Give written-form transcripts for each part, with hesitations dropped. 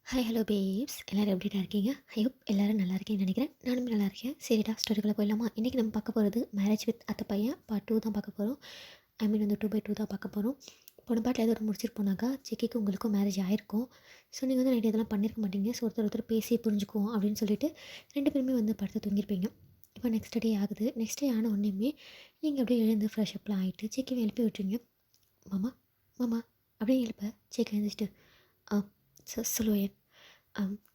Hi hello babes எல்லோரும் எப்படிடா இருக்கீங்க? ஐ ஹோப் எல்லோரும் நல்லா இருக்கீங்கன்னு நினைக்கிறேன். நானும் நல்லா இருக்கேன். சரிடா ஸ்டோரிக்குள்ளே போயிடலாமா? இன்றைக்கி நம்ம பார்க்க போகிறது மேரேஜ் வித் அத்தை பையன் பார்ட் 2 தான் பார்க்க போகிறோம். ஐ மீன் வந்து 2/2 தான் பார்க்க போகிறோம். போன பாட்டில் ஏதோ ஒரு முடிச்சிட்டு போனாக்கா செக்கிக்கு உங்களுக்கும் மேரேஜ் ஆயிருக்கும். ஸோ நீங்கள் வந்து நைட்டு இதெல்லாம் பண்ணியிருக்க மாட்டீங்க. ஸோ ஒருத்தர் பேசி புரிஞ்சுக்குவோம் அப்படின்னு சொல்லிட்டு 2 பேருமே வந்து படுத்து தூங்கியிருப்பீங்க. இப்போ நெக்ஸ்ட் டே ஆகுது. நெக்ஸ்ட் டே ஆன உடனேயுமே நீங்கள் அப்படியே எழுந்து ஃப்ரெஷ் அப்லாம் ஆகிட்டு செக்கிவை எழுப்பி விட்டுறீங்க. மாமா மாமா அப்படின்னு எழுப்ப செக்கை எழுந்திரிச்சிட்டு சொல்லுவேன்.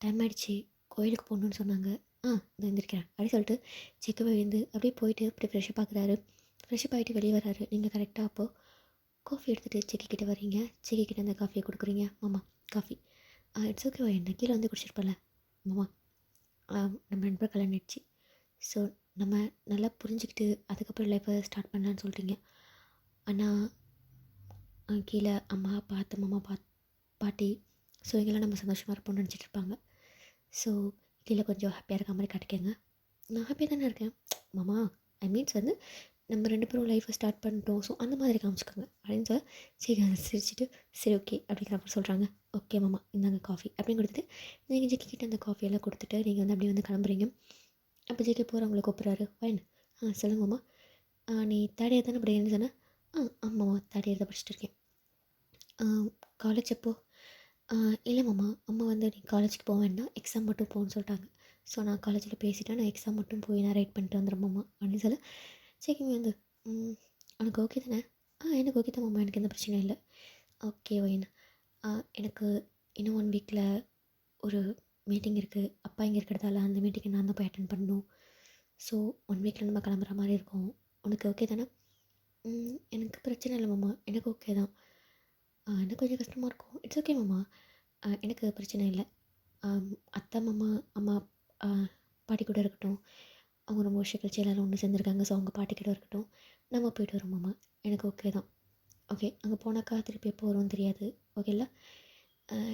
டைம் ஆகிடுச்சி, கோயிலுக்கு போகணுன்னு சொன்னாங்க. இதோ எந்திரிக்கிறேன் அப்படி சொல்லிட்டு செக்கவை எழுந்து அப்படியே போயிட்டு அப்படியே ஃப்ரெஷ்ஷப் பார்க்குறாரு. ஃப்ரெஷ்ஷப் ஆகிட்டு வெளியே வராரு. நீங்கள் கரெக்டாக அப்போது காஃபி எடுத்துகிட்டு செக்கிக்கிட்ட வரீங்க. செக்கிக்கிட்ட அந்த காஃபியை கொடுக்குறீங்க. மாமா காஃபி. இட்ஸ் ஓகேவா, என்ன கீழே வந்து குடிச்சிருப்பல மாமா. நம்ம நண்பர் கல்யாணம் ஆயிடுச்சு. ஸோ நம்ம நல்லா புரிஞ்சுக்கிட்டு அதுக்கப்புறம் லைஃப்பை ஸ்டார்ட் பண்ணலான்னு சொல்கிறீங்க. ஆனால் கீழே அம்மா அப்பா அத்தை மாமா பாட்டி ஸோ இங்கெல்லாம் நம்ம சந்தோஷமாக இருப்போம்னு நினச்சிட்டு இருப்பாங்க. ஸோ கீழே கொஞ்சம் ஹாப்பியாக இருக்க மாதிரி காட்டிக்கங்க. நான் ஹாப்பியாக தானே இருக்கேன் மாமா. ஐ மீன்ஸ் வந்து நம்ம 2 பேரும் லைஃப்பை ஸ்டார்ட் பண்ணிட்டோம். ஸோ அந்த மாதிரி காமிச்சிக்கோங்க அப்படின்னு சொல்ல சரி சிரிச்சிட்டு சரி ஓகே அப்படிங்கிற மாதிரி சொல்கிறாங்க. ஓகே மாமா இந்தாங்க காஃபி அப்படின்னு கொடுத்துட்டு நீங்கள் ஜெக்கிக்கிட்ட அந்த காஃபியெல்லாம் கொடுத்துட்டு நீங்கள் வந்து அப்படியே வந்து கிளம்புறீங்க. அப்போ ஜெக்கி போகிறவங்களை கூப்பிட்றாரு. ஃபைன். சொல்லுங்க மாமா. நீ தேர்ட் இயர் தானே படிக்கிறேன்னு சொன்னேன். ஆமாம்மா தேர்ட் இயர் தான் படிச்சுட்டு இருக்கேன். காலேஜ் எப்போ? இல்லை மாமா, அம்மா வந்து நீ காலேஜுக்கு போக வேண்டாம், எக்ஸாம் மட்டும் போகணுன்னு சொல்லிட்டாங்க. ஸோ நான் காலேஜில் பேசிவிட்டேன், நான் எக்ஸாம் மட்டும் போய் நான் ரைட் பண்ணிட்டு வந்துடுறேன் மாமா அப்படின்னு சொல்ல சரி வந்து உனக்கு ஓகே தானே? எனக்கு ஓகே தான் மாமா, எனக்கு எந்த பிரச்சனையும் இல்லை. Okay wine. எனக்கு இன்னும் 1 வீக்கில் ஒரு மீட்டிங் இருக்குது. அப்பா இங்கே இருக்கிறதால அந்த மீட்டிங்கை நான் தான் போய் அட்டன் பண்ணணும். ஸோ 1 வீக்கில் நம்ம கிளம்புற மாதிரி இருக்கும். உனக்கு ஓகே தானே? எனக்கு பிரச்சனை இல்லை மாமா, எனக்கு ஓகே தான். எனக்கு கொஞ்சம் கஷ்டமாக இருக்கும். இட்ஸ் ஓகே மாமா, எனக்கு பிரச்சனை இல்லை. அத்தை மாமா அம்மா பாட்டி கூட இருக்கட்டும். அவங்க ரொம்ப வருஷம் கழிச்சு எல்லோரும் ஒன்று சேர்ந்துருக்காங்க. ஸோ அவங்க பாட்டி கூட இருக்கட்டும். நம்ம போயிட்டு வரோம் மாமா, எனக்கு ஓகே தான். ஓகே அங்கே போனாக்கா திருப்பி எப்போ வரும்னு தெரியாது. ஓகேல்ல?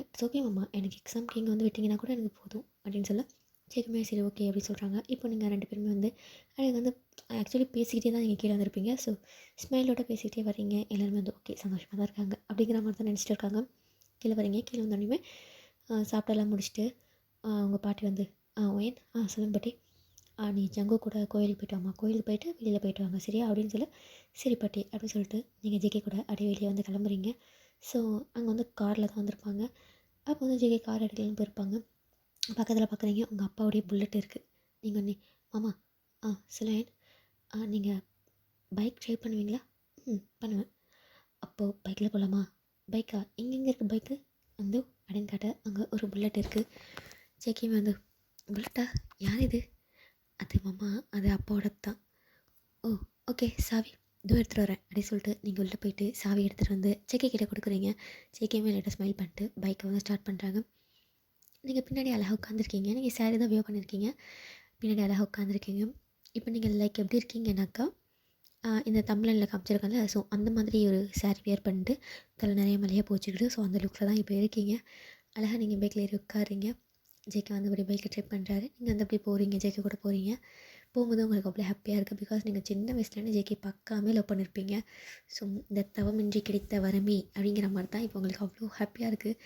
இட்ஸ் ஓகே மாமா, எனக்கு எக்ஸாம்க்கு இங்கே வந்து விட்டிங்கன்னா கூட எனக்கு போதும் அப்படின்னு சொல்ல சரிமே சரி ஓகே அப்படின்னு சொல்கிறாங்க. இப்போ நீங்கள் 2 பேருமே வந்து அது வந்து ஆக்சுவலி பேசிக்கிட்டே தான் நீங்கள் கீழே வந்திருப்பீங்க. ஸோ ஸ்மைலோட பேசிக்கிட்டே வரீங்க. எல்லோருமே வந்து ஓகே சந்தோஷமாக தான் இருக்காங்க அப்படிங்கிற மாதிரி தான் நினச்சிட்டு இருக்காங்க. கீழே வரீங்க. கீழே வந்தோடனே சாப்பிட்டெல்லாம் முடிச்சுட்டு உங்கள் பாட்டி வந்து ஒயன் சொல்லுங்க பாட்டி. நீ ஜங்கு கூட கோயிலுக்கு போய்ட்டு வாம்மா, கோயிலுக்கு போயிட்டு வெளியில் போயிட்டு வாங்க சரியா அப்படின்னு சொல்ல சரி பாட்டி அப்படின்னு சொல்லிட்டு நீங்கள் ஜேகே கூட அப்படியே வெளியே வந்து கிளம்புறீங்க. ஸோ அங்கே வந்து காரில் தான் வந்திருப்பாங்க. அப்போ வந்து ஜேகே கார் எடுக்கலான்னு போயிருப்பாங்க. பக்கத்தில் பார்க்குறீங்க உங்கள் அப்பாவுடைய புல்லட் இருக்குது. நீங்கள் ஒன்று மாமா சொல்லேன். நீங்கள் பைக் ட்ரைவ் பண்ணுவீங்களா? பண்ணுவேன். அப்போது பைக்கில் போகலாமா? பைக்கா? எங்கெங்கே இருக்குது பைக்கு? வந்து அப்படின்னு காட்ட அங்கே ஒரு புல்லட் இருக்குது. ஜேகேமே வந்து புல்லட்டா? யார் இது? அது மாமா, அது அப்பாவோட தான். ஓ ஓகே, சாவி இதோ எடுத்துகிட்டு வரேன் அப்படின்னு சொல்லிட்டு நீங்கள் உள்ளே போயிட்டு சாவி எடுத்துகிட்டு வந்து ஜேகே கிட்டே கொடுக்குறீங்க. ஜேகேமே லைட்டாக ஸ்மைல் பண்ணிட்டு பைக்கை வந்து ஸ்டார்ட் பண்ணுறாங்க. நீங்கள் பின்னாடி அழகாக உட்காந்துருக்கீங்க. நீங்கள் சாரி தான் வியர் பண்ணியிருக்கீங்க. பின்னாடி அழகாக உட்காந்துருக்கீங்க. இப்போ நீங்கள் லைக் எப்படி இருக்கீங்கன்னாக்கா இந்த தம்ப்லைனில் காமிச்சிருக்கேன்ல, ஸோ அந்த மாதிரி ஒரு சாரி வியர் பண்ணிட்டு தலை நிறைய மலையாக போச்சுக்கிட்டு ஸோ அந்த லுக்கில் தான் இப்போ இருக்கீங்க. அழகாக நீங்கள் பைக்கில் ஏறி உட்காருங்க. ஜேகே வந்து அப்படி பைக்கை ட்ரிப் பண்ணுறாரு. நீங்கள் வந்து அப்படி போகிறீங்க. ஜேகே கூட போகிறீங்க. போகும்போது உங்களுக்கு அவ்வளோ ஹாப்பியாக இருக்குது. பிகாஸ் நீங்கள் சின்ன வயசுலேருந்து ஜேகே பக்காமே லவ் பண்ணியிருப்பீங்க. ஸோ இந்த தவமின்றி கிடைத்த வரமே அப்படிங்கிற மாதிரி தான் இப்போ உங்களுக்கு அவ்வளோ ஹாப்பியாக இருக்குது.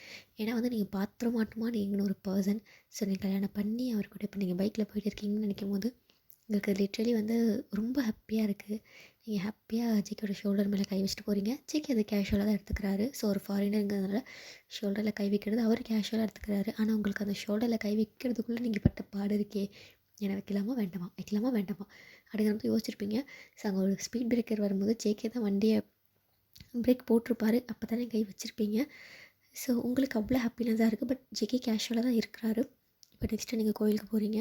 ஏன்னா வந்து நீங்கள் பாத்திர மாட்டோமா நீங்களும் ஒரு பர்சன். ஸோ நீங்கள் கல்யாணம் பண்ணி அவர் கூட இப்போ நீங்கள் பைக்கில் போயிட்டு இருக்கீங்கன்னு நினைக்கும் போது உங்களுக்கு லிட்ரலி வந்து ரொம்ப ஹாப்பியாக இருக்குது. நீங்கள் ஹாப்பியாக ஜேகேயோட ஷோல்டர் மேலே கை வச்சுட்டு போகிறீங்க. ஜேகே அதை கேஷுவலாக தான் எடுத்துக்கிறாரு. ஸோ ஒரு ஃபாரினருங்கிறதுனால ஷோல்டரில் கை வைக்கிறது அவர் கேஷுவலாக எடுத்துக்கிறாரு. ஆனால் உங்களுக்கு அந்த ஷோல்டரில் கை வைக்கிறதுக்குள்ளே நீங்கள் பட்ட பாடு இருக்கே, என்னை வைக்கலாமா வேண்டாமா வைக்கலாமா வேண்டாமா அப்படிங்கிற மாதிரி யோசிச்சிருப்பீங்க. ஸோ அங்கே ஒரு ஸ்பீட் பிரேக்கர் வரும்போது ஜேகே தான் வண்டியை பிரேக் போட்டிருப்பாரு. அப்போ தானே கை வச்சுருப்பீங்க. ஸோ உங்களுக்கு அவ்வளோ ஹாப்பினஸாக இருக்குது. பட் ஜேகே கேஷுவலாக தான் இருக்கிறாரு. இப்போ நெக்ஸ்ட்டு நீங்கள் கோயிலுக்கு போகிறீங்க.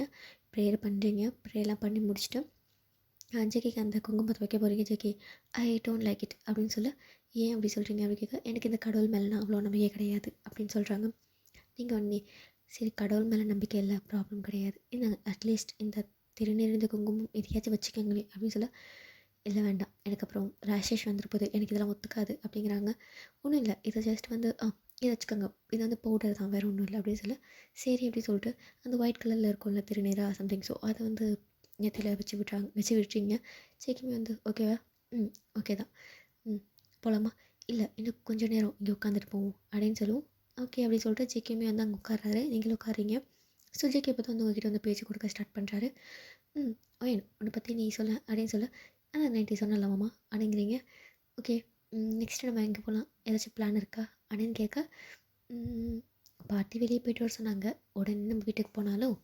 ப்ரேயர் பண்ணுறீங்க. ப்ரேயர்லாம் பண்ணி முடிச்சுட்டு ஜேகேக்கு அந்த குங்குமத்தை வைக்க போகிறீங்க. JK I don't like it அப்படின்னு சொல்ல ஏன் அப்படி சொல்கிறீங்க அப்படி கேட்க எனக்கு இந்த கடவுள் மேலேனா அவ்வளோ நம்பிக்கை கிடையாது அப்படின்னு சொல்கிறாங்க. நீங்கள் ஒன்றே சரி கடவுள் மேலே நம்பிக்கை இல்லை, ப்ராப்ளம் கிடையாது. என்ன அட்லீஸ்ட் இந்த திருநீர் குங்குமம் எதையாச்சும் வச்சுக்கோங்களே அப்படின்னு சொல்ல இல்லை வேண்டாம், எனக்கு அப்புறம் ரேஷஸ் வந்துருப்போது, எனக்கு இதெல்லாம் ஒத்துக்காது அப்படிங்கிறாங்க. ஒன்றும் இல்லை, இதை ஜஸ்ட் வந்து இதை வச்சுக்கோங்க, இது வந்து பவுடர் தான், வேறு ஒன்றும் இல்லை அப்படின்னு சொல்ல சரி அப்படின்னு சொல்லிட்டு அந்த ஒயிட் கலரில் இருக்கும்ல திருநீரா சம்திங், ஸோ அதை வந்து நெத்தியில் வச்சு விட்டுறீங்க. ஜேகேமே வந்து ஓகேவா? ஓகே தான். போகலாமா? இல்லை இன்னும் கொஞ்சம் நேரம் இங்கே உட்காந்துட்டு போவோம் அப்படின்னு சொல்லுவோம். ஓகே அப்படின்னு சொல்லிட்டு ஜேகேயுமே வந்து அங்கே உட்கார்றாரு. நீங்களும் உட்கார்றீங்க. ஸோ ஜேகே இப்போ வந்து உங்ககிட்ட வந்து பேச்சு கொடுக்க ஸ்டார்ட் பண்ணுறாரு. ம் ஓயன் உன்னை பற்றி நீ சொல்ல அப்படின்னு சொல்ல நைன்ட்டி சொன்னல மாமா அப்படிங்கிறீங்க. ஓகே நெக்ஸ்ட்டு நம்ம எங்கே போகலாம் ஏதாச்சும் பிளான் இருக்கா அப்படின்னு கேட்க ம், பாட்டி வெளியே போயிட்டு வர சொன்னாங்க. உடனே நம்ம வீட்டுக்கு போனாலும்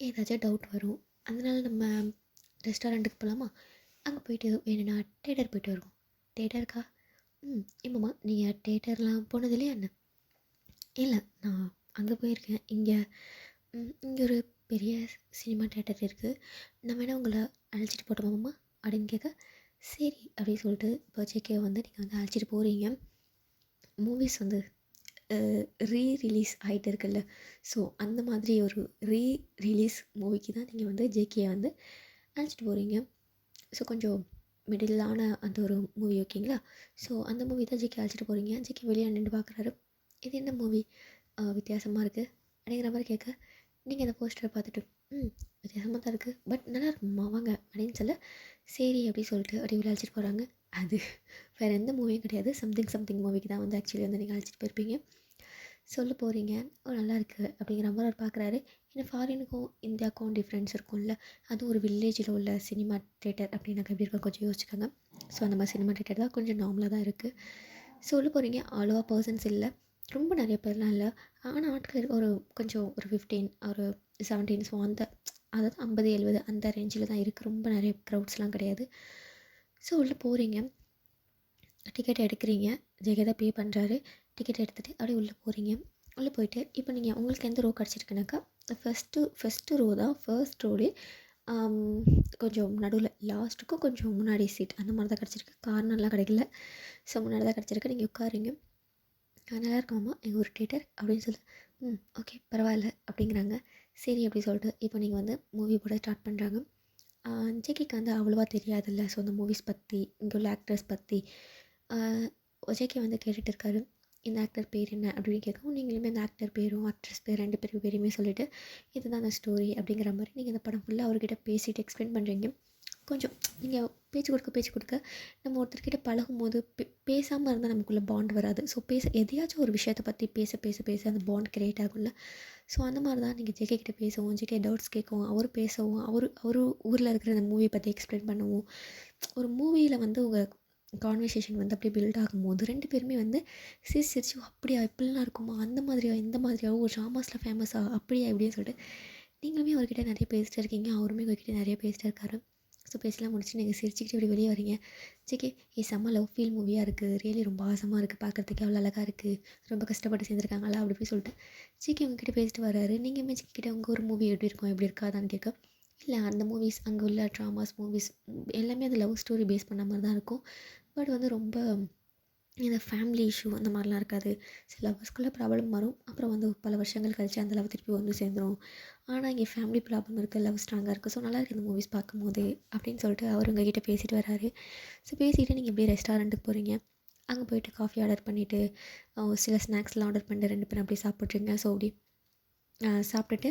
ஏதாச்சும் டவுட் வரும். அதனால நம்ம ரெஸ்டாரண்ட்டுக்கு போகலாமா? அங்கே போயிட்டு வேணும்னா தேட்டர் போயிட்டு வருவோம். தேட்டருக்கா? ஏமாம்மா நீங்கள் தேட்டர்லாம் போனது இல்லையா என்ன? இல்லை நான் அங்கே போயிருக்கேன். இங்கே ஒரு பெரிய சினிமா தேட்டர் இருக்குது. நான் வேணால் உங்களை அழைச்சிட்டு போட்டோமாம்மா அப்படின்னு கேட்க சரி அப்படின்னு சொல்லிட்டு இப்போ ஜேகே வந்து நீங்கள் வந்து அழைச்சிட்டு போகிறீங்க. மூவிஸ் வந்து ரிலீஸ் ஆகிட்டு இருக்குல்ல. ஸோ அந்த மாதிரி ஒரு ரீ ரிலீஸ் மூவிக்கு தான் நீங்கள் வந்து ஜேகேயை வந்து அழைச்சிட்டு போகிறீங்க. ஸோ கொஞ்சம் மிடிலான அந்த ஒரு மூவி ஓகேங்களா? ஸோ அந்த மூவி தான் ஜேகே அழைச்சிட்டு போகிறீங்க. ஜேகே வெளியே நின்று பார்க்குறாரு. இது என்ன மூவி வித்தியாசமாக இருக்குது அப்படிங்கிற மாதிரி கேட்க நீங்கள் அந்த போஸ்டரை பார்த்துட்டு வித்தியாசமாக தான் இருக்குது பட் நல்லா இருக்குமா வாங்க அப்படின்னு சொல்ல சரி அப்படி சொல்லிட்டு அப்படி வெளியே அழைச்சிட்டு போகிறாங்க. அது வேறு எந்த மூவியும் கிடையாது. சம்திங் மூவிக்கு தான் வந்து ஆக்சுவலி வந்து நீங்கள் அழைச்சிட்டு போயிருப்பீங்க. சொல்ல போகிறீங்க நல்லா இருக்குது அப்படிங்கிற மாதிரி அவர் பார்க்குறாரு. ஏன்னா ஃபாரினுக்கும் இந்தியாவுக்கும் டிஃப்ரென்ஸ் இருக்கும்ல. அதுவும் ஒரு வில்லேஜில் உள்ள சினிமா தேட்டர் அப்படின்னாக்க எப்படி இருக்கும் கொஞ்சம் யோசிச்சுக்கோங்க. ஸோ அந்த மாதிரி சினிமா தேட்டர் தான் கொஞ்சம் நார்மலாக தான் இருக்குது. சொல்ல போகிறீங்க அவ்வளோவா பர்சன்ஸ் இல்லை, ரொம்ப நிறைய பேர்லாம் இல்லை. ஆனால் ஆட்கள் ஒரு கொஞ்சம் ஒரு 15 ஒரு 17 ஸோ அந்த அதாவது 50 70 அந்த ரேஞ்சில் தான் இருக்குது. ரொம்ப நிறைய க்ரௌட்ஸ்லாம் கிடையாது. ஸோ உள்ளே போகிறீங்க, டிக்கெட் எடுக்கிறீங்க. ஜெகே தான் பே பண்ணுறாரு. டிக்கெட் எடுத்துகிட்டு அப்படியே உள்ளே போகிறீங்க. உள்ளே போயிட்டு இப்போ நீங்கள் உங்களுக்கு எந்த ரோ கிடச்சிருக்குனாக்கா ஃபஸ்ட்டு ரோ தான். ஃபர்ஸ்ட் ரோலே கொஞ்சம் நடுவில் லாஸ்ட்டுக்கும் கொஞ்சம் முன்னாடி சீட் அந்த மாதிரி தான் கிடச்சிருக்கு. கார்னர்லாம் கிடைக்கல. ஸோ முன்னாடி தான் கிடச்சிருக்கு. நீங்கள் உட்காருங்க. நல்லா இருக்குமாம்மா எங்கள் ஒரு தேட்டர் அப்படின்னு சொல்லி ஓகே பரவாயில்ல அப்படிங்கிறாங்க. சரி அப்படி சொல்லிட்டு இப்போ நீங்கள் வந்து மூவி போட ஸ்டார்ட் பண்ணுறாங்க. ஜேகேக்கு வந்து அவ்வளோவா தெரியாதுல்ல. ஸோ அந்த மூவிஸ் பற்றி இங்கே உள்ள ஆக்டர்ஸ் பற்றி ஜேகே வந்து கேட்டுட்டு இருக்காரு. இந்த ஆக்டர் பேர் என்ன அப்படின்னு கேட்கவும் நீங்களுமே அந்த ஆக்டர் பேரும் ஆக்ட்ரஸ் பேர் 2 பேர் பேரையுமே சொல்லிவிட்டு இதுதான் அந்த ஸ்டோரி அப்படிங்கிற மாதிரி நீங்கள் இந்த படம் ஃபுல்லாக அவர்கிட்ட பேசிட்டு எக்ஸ்பிளைன் பண்ணுறீங்க. கொஞ்சம் நீங்கள் பேச்சு கொடுக்க நம்ம ஒருத்தர்கிட்ட பழகும்போது பேசாமல் இருந்தால் நமக்குள்ளே பாண்ட் வராது. ஸோ எதையாச்சும் ஒரு விஷயத்தை பற்றி பேச அந்த பாண்ட் க்ரியேட் ஆகும்ல. ஸோ அந்த மாதிரி தான் நீங்கள் ஜேகே கிட்ட பேசவும், ஜேகே டவுட்ஸ் கேட்கவும், அவர் பேசவும், அவர் ஊரில் இருக்கிற அந்த மூவியை பற்றி எக்ஸ்பிளைன் பண்ணவும், ஒரு மூவியில் வந்து உங்கள் கான்வர்சேஷன் வந்து அப்படியே பில்ட் ஆகும்போது 2 பேருமே வந்து சிரிச்சு அப்படியா இப்படிலாம் இருக்குமா, அந்த மாதிரியா இந்த மாதிரியா, ஒரு ட்ராமாஸில் ஃபேமஸா அப்படியா இப்படின்னு சொல்லிட்டு நீங்களுமே அவர்கிட்ட நிறைய பேசிட்டு இருக்கீங்க. அவருமே உங்ககிட்ட நிறைய பேசிட்டு இருக்காரு. ஸோ பேசலாம் முடிச்சு நீங்கள் சிரிச்சுக்கிட்டு இப்படி வெளியே வரீங்க. ஜேகே செம்ம லவ் ஃபீல் மூவியாக இருக்குது, ரியலி ரொம்ப ஆசமாக இருக்குது, பார்க்குறதுக்கு அவ்வளோ அழகாக இருக்குது, ரொம்ப கஷ்டப்பட்டு சேர்ந்துருக்காங்களா அப்படி போய் சொல்லிட்டு ஜேகே உங்ககிட்ட பேசிட்டு வர்றாரு. நீங்களுமே ஜேகே கிட்ட உங்கள் ஒரு மூவி எப்படி இருக்கும் எப்படி இருக்காதான்னு கேட்க இல்லை அந்த மூவிஸ் அங்கே உள்ள ட்ராமாஸ் மூவிஸ் எல்லாமே அந்த லவ் ஸ்டோரி பேஸ் பண்ண மாதிரி தான் இருக்கும். பட் வந்து ரொம்ப இந்த ஃபேமிலி இஷ்யூ அந்த மாதிரிலாம் இருக்காது. சில லவ்வர்ஸ்குள்ளே ப்ராப்ளம் வரும். அப்புறம் வந்து பல வருஷங்கள் கழிச்சு அந்த லவ் திருப்பி வந்து சேர்ந்துரும். ஆனால் இங்கே ஃபேமிலி ப்ராப்ளம் இருக்குது, லவ் ஸ்ட்ராங்காக இருக்குது. ஸோ நல்லா இருக்குது இந்த மூவிஸ் பார்க்கும்போது அப்படின்னு சொல்லிட்டு அவர் உங்ககிட்ட பேசிட்டு வராரு. ஸோ பேசிவிட்டு நீங்கள் இப்படியே ரெஸ்டாரண்ட்டுக்கு போகிறீங்க. அங்கே போயிட்டு காஃபி ஆர்டர் பண்ணிவிட்டு சில ஸ்நாக்ஸ்லாம் ஆர்டர் பண்ணிட்டு 2 பேரும் அப்படியே சாப்பிட்றீங்க. ஸோ அப்படி சாப்பிட்டுட்டு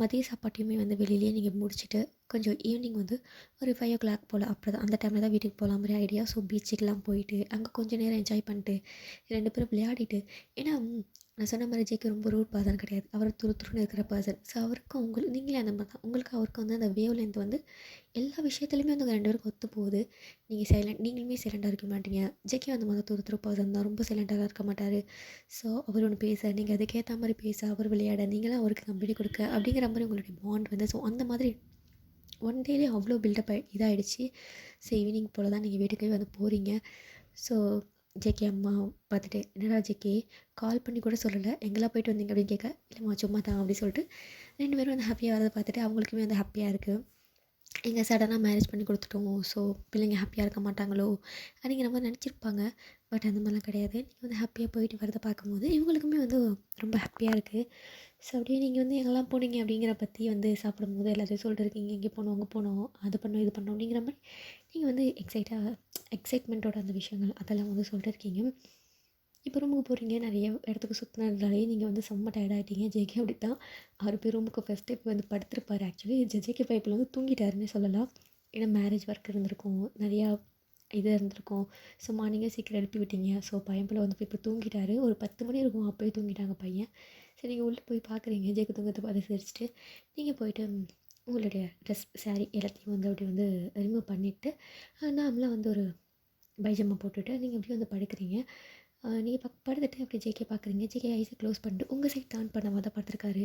மதிய சாப்பாட்டையுமே வந்து வெளியிலேயே நீங்கள் முடிச்சுட்டு கொஞ்சம் ஈவினிங் வந்து ஒரு 5 போல் அப்புறம் தான் அந்த டைமில் தான் வீட்டுக்கு போகலாம் மாதிரி ஐடியா. ஸோ பீச்சுக்கெலாம் போயிட்டு அங்கே கொஞ்சம் நேரம் என்ஜாய் பண்ணிட்டு 2 பேரும் விளையாடிட்டு ஏன்னா நான் சொன்ன மாதிரி ஜேகே ரொம்ப ரூட் பர்சன் கிடையாது. அவர் துருன்னு இருக்கிற பர்சன். ஸோ அவருக்கும் நீங்களே அந்த மாதிரி தான். உங்களுக்கு அவருக்கு வந்து அந்த வேவ் லென்த் வந்து எல்லா விஷயத்துலையுமே வந்து 2 பேருக்கு ஒத்து போகுது. நீங்களுமே சைலண்டாக இருக்க மாட்டீங்க. ஜேகே அந்த மாதிரி துரு பர்சன் தான், ரொம்ப சைலண்டாக இருக்க மாட்டார். ஸோ அவர் ஒன்று பேச நீங்கள் அதுக்கேற்ற மாதிரி பேச, அவர் விளையாட நீங்களாம் அவருக்கு கம்பெனி கொடுக்க அப்படிங்கிற மாதிரி உங்களுடைய பாண்ட் வந்து ஸோ அந்த மாதிரி ஒன் டேலே அவ்வளோ பில்டப் இதாகிடுச்சு. ஸோ ஈவினிங் போல் தான் நீங்கள் வீட்டுக்கே வந்து போகிறீங்க. ஸோ ஜேகே அம்மா பார்த்துட்டு என்னடா ஜேகே கால் பண்ணி கூட சொல்லலை எங்கெல்லாம் போயிட்டு வந்தீங்க அப்படின்னு கேட்க இல்லைம்மா சும்மா தான் அப்படி சொல்லிட்டு 2 பேரும் வந்து ஹாப்பியாக வரதை பார்த்துட்டு அவங்களுக்குமே வந்து ஹாப்பியாக இருக்குது. எங்கள் சடனாக மேரேஜ் பண்ணி கொடுத்துட்டோம். ஸோ பிள்ளைங்க ஹாப்பியாக இருக்க மாட்டாங்களோ அப்படிங்கிற மாதிரி நினச்சிருப்பாங்க. பட் அந்த மாதிரிலாம் கிடையாது. நீங்கள் வந்து ஹாப்பியாக போயிட்டு வரதை பார்க்கும்போது இவங்களுக்குமே வந்து ரொம்ப ஹாப்பியாக இருக்குது. ஸோ அப்படியே நீங்கள் வந்து எங்கெல்லாம் போனீங்க அப்படிங்கிற பற்றி வந்து சாப்பிடும்போது எல்லாத்தையும் சொல்லிட்டு இருக்கீங்க. இங்கே போனோம் அங்கே போனோம் அது பண்ணோம் இது பண்ணோம் அப்படிங்கிற மாதிரி நீங்கள் வந்து எக்ஸைட்மெண்ட்டோட அந்த விஷயங்கள் அதெல்லாம் வந்து சொல்லிட்டு இருக்கீங்க. இப்போ ரூமுக்கு போகிறீங்க, நிறைய இடத்துக்கு சுற்றினதுனாலே நீங்கள் வந்து செம்ம டயர்ட் ஆகிட்டீங்க. ஜேகே அப்படி தான். அவர் போய் ரூமுக்கு ஃபஸ்ட்டு இப்போ வந்து படுத்திருப்பார். ஆக்சுவலி ஜேகே பைப்பில் வந்து தூங்கிட்டாருன்னே சொல்லலாம். ஏன்னா மேரேஜ் ஒர்க் இருந்திருக்கும், நிறையா இது இருந்திருக்கும். ஸோ மார்னிங்கே சீக்கிரம் எழுப்பி விட்டீங்க. ஸோ பையன் போல வந்து போய் இப்போ தூங்கிட்டாரு. ஒரு 10 மணி இருக்கும். அப்போயே தூங்கிட்டாங்க பையன். சரி நீங்கள் உள்ளே போய் பார்க்குறீங்க. ஜேக்கு தூங்கத்தை பார்த்து சிரிச்சுட்டு நீங்கள் போயிட்டு உங்களுடைய ட்ரெஸ், சாரீ எல்லாத்தையும் வந்து அப்படி வந்து ரிமூவ் பண்ணிவிட்டு நார்மலாக வந்து ஒரு பைஜாமா போட்டுட்டு நீங்கள் அப்படியே வந்து படுக்கிறீங்க. நீங்கள் படுத்துட்டு அப்படி ஜேகே பார்க்குறீங்க. ஜேகே ஐஸை க்ளோஸ் பண்ணிட்டு உங்கள் சைட் டர்ன் பண்ண மாதிரி தான் படுத்துருக்காரு.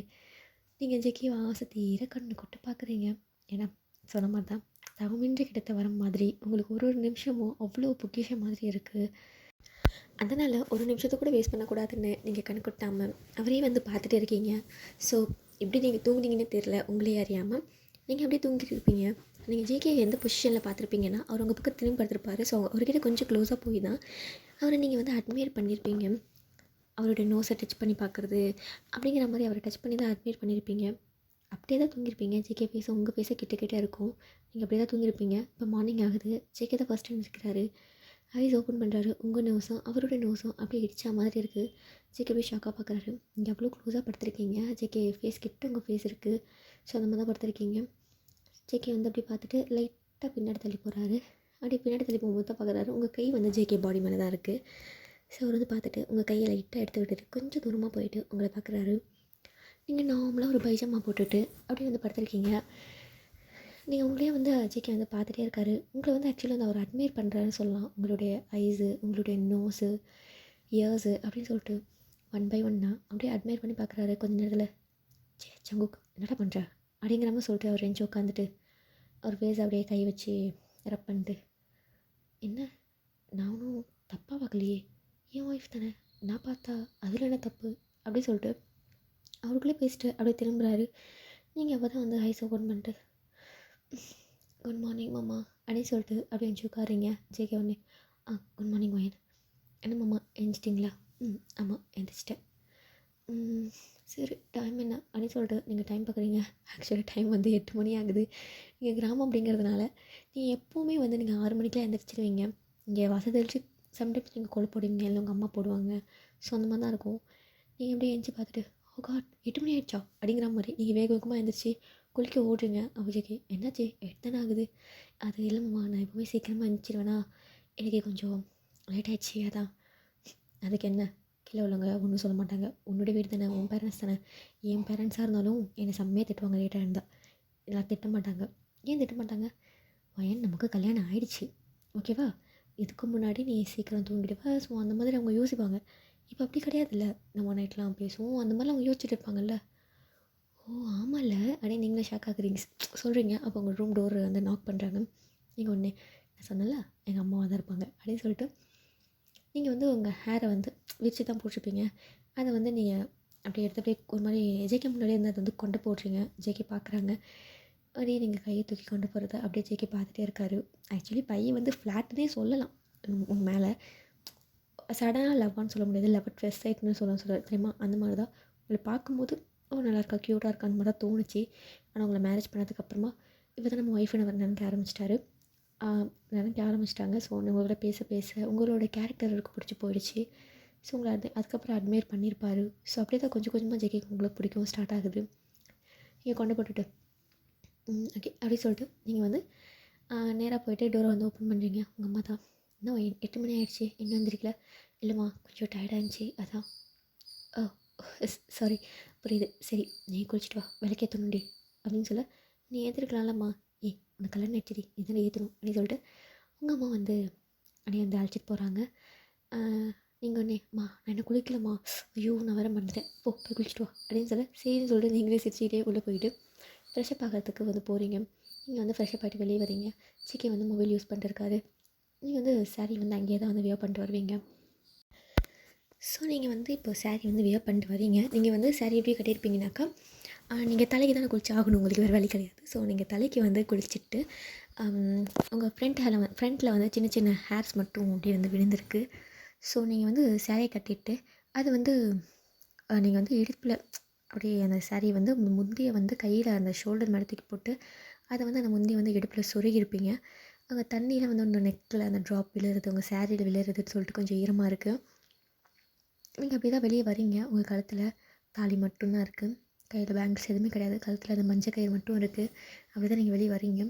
நீங்கள் ஜேகே ஆசை தீர கண்ணு கொட்டு பார்க்குறீங்க. ஏன்னா சொன்ன மாதிரி தான் தவமின்றி கிடைத்த வரம் மாதிரி உங்களுக்கு ஒரு ஒரு நிமிஷமும் அவ்வளோ பொக்கிஷம் மாதிரி இருக்குது. அதனால் ஒரு நிமிஷத்தை கூட வேஸ்ட் பண்ணக்கூடாதுன்னு நீங்கள் கண் கொட்டாமல் அவரே வந்து பார்த்துட்டே இருக்கீங்க. ஸோ எப்படி நீங்கள் தூங்குனீங்கன்னு தெரில, உங்களே அறியாமல் நீங்கள் அப்படியே தூங்கிட்டு இருப்பீங்க. நீங்கள் ஜேகே எந்த பொசிஷனில் பார்த்துருப்பீங்கன்னா அவர் உங்கள் பக்கம் திரும்பி படுத்திருப்பாரு. ஸோ அவர்கிட்ட கொஞ்சம் க்ளோஸாக போய் தான் அவரை நீங்கள் வந்து அட்மையர் பண்ணியிருப்பீங்க. அவருடைய நோஸை டச் பண்ணி பார்க்குறது அப்படிங்கிற மாதிரி அவரை டச் பண்ணி தான் அட்மையர் பண்ணியிருப்பீங்க. அப்படியே தான் தூங்கியிருப்பீங்க. ஜேகே பேச உங்கள் பேச கிட்ட கிட்டே இருக்கும். நீங்கள் அப்படியே தான் தூங்கியிருப்பீங்க. இப்போ மார்னிங் ஆகுது. ஜேகே தான் ஃபஸ்ட் டைம் இருக்கிறாரு. ஐஸ் ஓப்பன் பண்ணுறாரு. உங்கள் நோஸும் அவருடைய நோஸும் அப்படியே இடிச்சா மாதிரி இருக்குது. ஜேகே போய் ஷாக்காக பார்க்குறாரு. நீங்கள் அவ்வளோ க்ளோஸாக படுத்திருக்கீங்க. ஜேகே ஃபேஸ் கிட்ட உங்கள் ஃபேஸ் இருக்குது. ஸோ அந்த மாதிரி தான் படுத்திருக்கீங்க. ஜேகே வந்து அப்படி பார்த்துட்டு லைட்டாக பின்னாடி தள்ளி போகிறாரு. அப்படி பின்னாடி தள்ளி போகும்போது தான் பார்க்குறாரு உங்கள் கை வந்து ஜேகே பாடி மேலே தான் இருக்குது. ஸோ அவர் வந்து பார்த்துட்டு உங்கள் கையை லைட்டாக எடுத்து விட்டுட்டு கொஞ்சம் தூரமாக போயிட்டு உங்களை பார்க்குறாரு. நீங்கள் நார்மலாக ஒரு பைஜாமா போட்டுட்டு அப்படியே வந்து படுத்திருக்கீங்க. நீங்கள் உங்களே வந்து ஜேகே வந்து பார்த்துட்டே இருக்காரு. உங்களை வந்து ஆக்சுவலி வந்து அவர் அட்மையர் பண்ணுறாருன்னு சொல்லலாம். உங்களுடைய ஐஸு, உங்களுடைய நோஸு, இயர்ஸு அப்படின்னு சொல்லிட்டு ஒன் பை ஒன்னாக அப்படியே அட்மையர் பண்ணி பார்க்குறாரு. கொஞ்சம் நேரத்தில் சங்குக் என்னடா பண்ணுற அப்படிங்கிற மாதிரி சொல்லிட்டு அவர் எஞ்சி உட்காந்துட்டு அவர் ஃபேஸ் அப்படியே கை வச்சு ரப் பண்ணிட்டு என்ன நான் ஒன்றும் தப்பாக பார்க்கலையே, என் ஒய்ஃப் தானே, நான் பார்த்தா அதில் என்ன தப்பு அப்படி சொல்லிட்டு அவருக்குள்ளே பேசிட்டு அப்படியே திரும்புகிறாரு. நீங்கள் அப்போ தான் வந்து ஐஸ் ஓப்பன் பண்ணிட்டு குட் மார்னிங் மாமா அப்படின்னு சொல்லிட்டு அப்படியே எஞ்சி உட்காருங்க. ஜேகே உடனே குட் மார்னிங் வயன், என்ன மாமா எழுந்திச்சிட்டிங்களா? ஆமாம் எழுந்திரிச்சிட்டேன். சரி டைம் என்ன அப்படின்னு சொல்லிட்டு நீங்கள் டைம் பார்க்குறீங்க. ஆக்சுவலி டைம் வந்து 8 மணி ஆகுது. நீங்கள் கிராமம் அப்படிங்கிறதுனால நீங்கள் எப்போவுமே வந்து நீங்கள் 6 மணிக்கெலாம் எழுந்திரிச்சிடுவீங்க. இங்கே வசதி தெளிச்சு சம்டைம்ஸ் நீங்கள் கொலை போடுவீங்க, இல்லை உங்கள் அம்மா போடுவாங்க. ஸோ அந்த மாதிரி தான் இருக்கும். நீங்கள் அப்படியே எழுந்துச்சி பார்த்துட்டு ஓ காட் 8 மணி ஆகிடுச்சா அப்படிங்கிற மாதிரி நீங்கள் வேக வேகமாக எழுந்திரிச்சி குளிக்க ஓடுறீங்க. அவஜிக்கு என்னாச்சு 8 தானே ஆகுது? அது இல்லைம்மா நான் எப்போவுமே சீக்கிரமாக எழுந்திரிச்சிடுவேனா, எனக்கு கொஞ்சம் லேட் ஆகிடுச்சி அதான். அதுக்கு என்ன, கீழே உள்ளவங்க ஒன்றும் சொல்ல மாட்டாங்க. உன்னோட வீடு தானே, உன் பேரண்ட்ஸ் தானே. என் பேரண்ட்ஸாக இருந்தாலும் என்னை செம்மையாக திட்டுவாங்க லேட்டாக இருந்தால். எல்லாம் திட்ட மாட்டாங்க. ஏன் திட்ட மாட்டாங்க? வயன் நமக்கு கல்யாணம் ஆகிடுச்சு ஓகேவா, இதுக்கு முன்னாடி நீ சீக்கிரம் தூங்கிடுவா. ஸோ அந்த மாதிரி அவங்க யோசிப்பாங்க. இப்போ அப்படி கிடையாதுல்ல, நம்ம நைட்லாம் பேசுவோம் அந்த மாதிரிலாம் அவங்க யோசிச்சுட்டு இருப்பாங்கல்ல. ஓ ஆமாம்ல அப்படியே நீங்களே ஷாக் ஆகுறீங்க சொல்கிறீங்க. அப்போ உங்கள் ரூம் டோர் வந்து நாக் பண்ணுறாங்க. நீங்கள் ஒன்று நான் சொன்னல எங்கள் அம்மாவாக தான் இருப்பாங்க அப்படின்னு சொல்லிட்டு நீங்கள் வந்து உங்கள் ஹேரை வந்து விரிச்சு தான் போட்டிருப்பீங்க. அதை வந்து நீங்கள் அப்படியே எடுத்து அப்படியே ஒரு மாதிரி ஜேகே முன்னாடியே இருந்து அதை வந்து கொண்டு போடுறீங்க. ஜேகே பார்க்குறாங்க. அப்படியே நீங்கள் கையை தூக்கி கொண்டு போகிறத அப்படியே ஜேகே பார்த்துட்டே இருக்காரு. ஆக்சுவலி பையன் வந்து ஃப்ளாட்டுன்னே சொல்லலாம். உங்கள் மேலே சடனாக லவ்வான்னு சொல்ல முடியாது. லவ் அட் ஃபர்ஸ்ட் சைட்னு சொல்ல தெரியுமா, அந்த மாதிரி தான். உங்களை பார்க்கும்போது நல்லா இருக்கா, க்யூட்டாக இருக்கா அந்த மாதிரி தான் தோணுச்சு. ஆனால் உங்களை மேரேஜ் பண்ணதுக்கப்புறமா இப்போ தான் நம்ம ஒய்ஃப்னு அவர் நினைக்க ஆரம்பிச்சிட்டாரு. நினைக்க ஆரம்பிச்சிட்டாங்க. ஸோ உங்களோட பேச பேச உங்களோட கேரக்டர் அவருக்கு பிடிச்சி போயிடுச்சு. ஸோ உங்களை அதுக்கப்புறம் அட்மையர் பண்ணியிருப்பார். ஸோ அப்படியே தான் கொஞ்சம் கொஞ்சமாக ஜேகே உங்களுக்கு பிடிக்கும் ஸ்டார்ட் ஆகுது. நீங்கள் கொண்டு போட்டுட்டு ஓகே அப்படி சொல்லிட்டு நீங்கள் வந்து நேராக போய்ட்டு டோரை வந்து ஓப்பன் பண்ணுறீங்க. உங்கள் அம்மா தான் இன்னும் 8 மணி ஆகிடுச்சி இன்னும் வந்துருக்கல. இல்லைம்மா கொஞ்சம் டயர்டாக இருந்துச்சு அதான். ஓ சாரி புரியுது. சரி நீ குளிச்சுட்டு வா, விளக்கேற்றணுண்டி அப்படின்னு சொல்ல நீ ஏற்றிருக்கலாம்லம்மா. உனக்கு கல்யாணம் ஆயிடுச்சுடி இதில் ஏற்றணும் அப்படின்னு சொல்லிட்டு உங்கள் அம்மா வந்து அப்படியே வந்து அழைச்சிட்டு போகிறாங்க. நீங்கள் ஒன்றேம்மா நான் என்ன குளிக்கலம்மா, ஐயோ நான் வேறு மறந்துட்டேன், போய் குளிச்சுட்டு வா அப்படின்னு சொல்ல சரின்னு சொல்லிட்டு நீங்களே சிரிச்சுக்கிட்டே உள்ளே போயிட்டு ஃப்ரெஷ்ஷப் ஆகிறதுக்கு வந்து போகிறீங்க. நீங்கள் வந்து ஃப்ரெஷ்ஷப் ஆகிட்டு வெளியே வரீங்க. ஜேகே வந்து மொபைல் யூஸ் பண்ணிட்டுருக்காரு. நீங்கள் வந்து சாரீ வந்து அங்கேயே தான் வந்து வியர் பண்ணிட்டு வருவீங்க. ஸோ நீங்கள் வந்து இப்போ சாரீ வந்து வியர் பண்ணிட்டு வரீங்க. நீங்கள் வந்து சாரீ எப்படி கட்டியிருப்பீங்கனாக்கா நீங்கள் தலைக்கு தானே குளிச்சு ஆகணும், உங்களுக்கு வேறு வழி கிடையாது. ஸோ நீங்கள் தலைக்கு வந்து குளிச்சுட்டு உங்கள் ஃப்ரண்ட்டில் வந்து சின்ன சின்ன ஹேர்ஸ் மட்டும் அப்படியே வந்து விழுந்திருக்கு. ஸோ நீங்கள் வந்து சாரியை கட்டிட்டு அது வந்து நீங்கள் வந்து இடுப்பில் அப்படியே அந்த சாரீ வந்து முந்தியை வந்து கையில் அந்த ஷோல்டர் மேலே தூக்கி போட்டு அதை வந்து அந்த முந்தியை வந்து இடுப்பில் சொருகிருப்பீங்க. அங்கே தண்ணியில் வந்து ஒன்று நெக்கில் அந்த ட்ராப் விழுறது, உங்கள் சாரியில் விழுறதுன்னு சொல்லிட்டு கொஞ்சம் ஈரமாக இருக்குது. நீங்கள் அப்படி தான் வெளியே வரீங்க. உங்கள் கழுத்தில் தாலி மட்டும்தான் இருக்குது, கையில் பேங்கிள்ஸ் எதுவுமே கிடையாது. கழுத்தில் அந்த மஞ்சள் கயிறு மட்டும் இருக்குது. அப்படி தான் நீங்கள் வெளியே வரீங்க.